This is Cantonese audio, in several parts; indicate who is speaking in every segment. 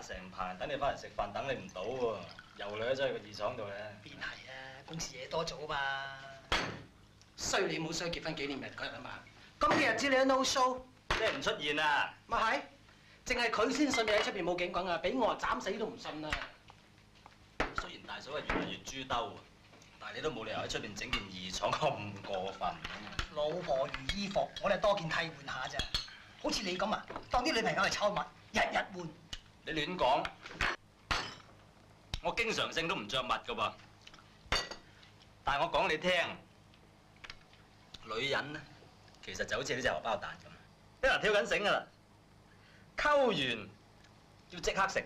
Speaker 1: 成棚等你翻嚟食飯，等你唔到喎，又掠咗去個二廠度咧。
Speaker 2: 邊係啊？公事嘢多做啊嘛。衰你冇衰結婚紀念日嗰日啊嘛。咁嘅日子你都 no show，
Speaker 1: 即係唔出現啊！
Speaker 2: 咪係？淨係佢先信你喺出邊冇警棍啊！俾我斬死都唔信啊！
Speaker 1: 雖然大嫂係越嚟越豬兜，但係你都冇理由喺出邊整件二廠咁過分。
Speaker 2: 老婆如衣服，我哋多件替換下咋。好似你咁啊，當啲女朋友係臭襪，日日換。
Speaker 1: 你亂講，我經常性都唔着襪噶噃。但係我講你聽，女人呢，其實就好似呢隻荷包蛋咁，一人挑緊繩噶啦，溝完要即刻食，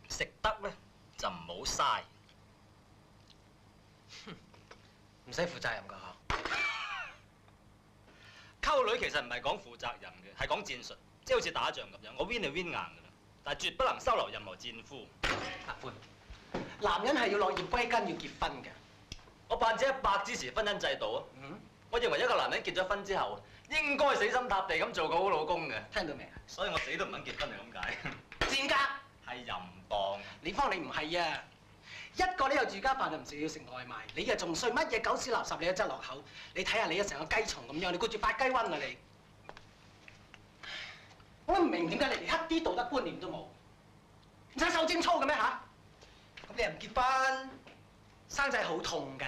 Speaker 1: 食得呢就唔好嘥。
Speaker 2: 唔使負責任㗎嗬。
Speaker 1: 溝女其實唔係講負責任嘅，係講戰術，即係好似打仗咁樣，我 win 就 win 硬㗎啦，但係絕不能收留任何戰夫。
Speaker 2: 阿歡，男人係要落葉歸根，要結婚嘅。
Speaker 1: 我100%支持婚姻制度啊！我認為一個男人結咗婚之後，應該死心塌地咁做個好老公嘅。
Speaker 2: 聽到未啊？
Speaker 1: 所以我死都唔肯結婚係咁解。
Speaker 2: 賤格！
Speaker 1: 係淫蕩。
Speaker 2: 你方你唔係啊！一個你又住家飯就唔食要食外賣，你又仲衰乜嘢狗屎垃圾你都執落口。你睇下你啊成個雞蟲咁樣，你顧住發雞瘟啊你！我都唔明點解你連一啲道德觀念都冇，唔使受貞操嘅咩嚇？咁你又唔結婚，生仔好痛㗎。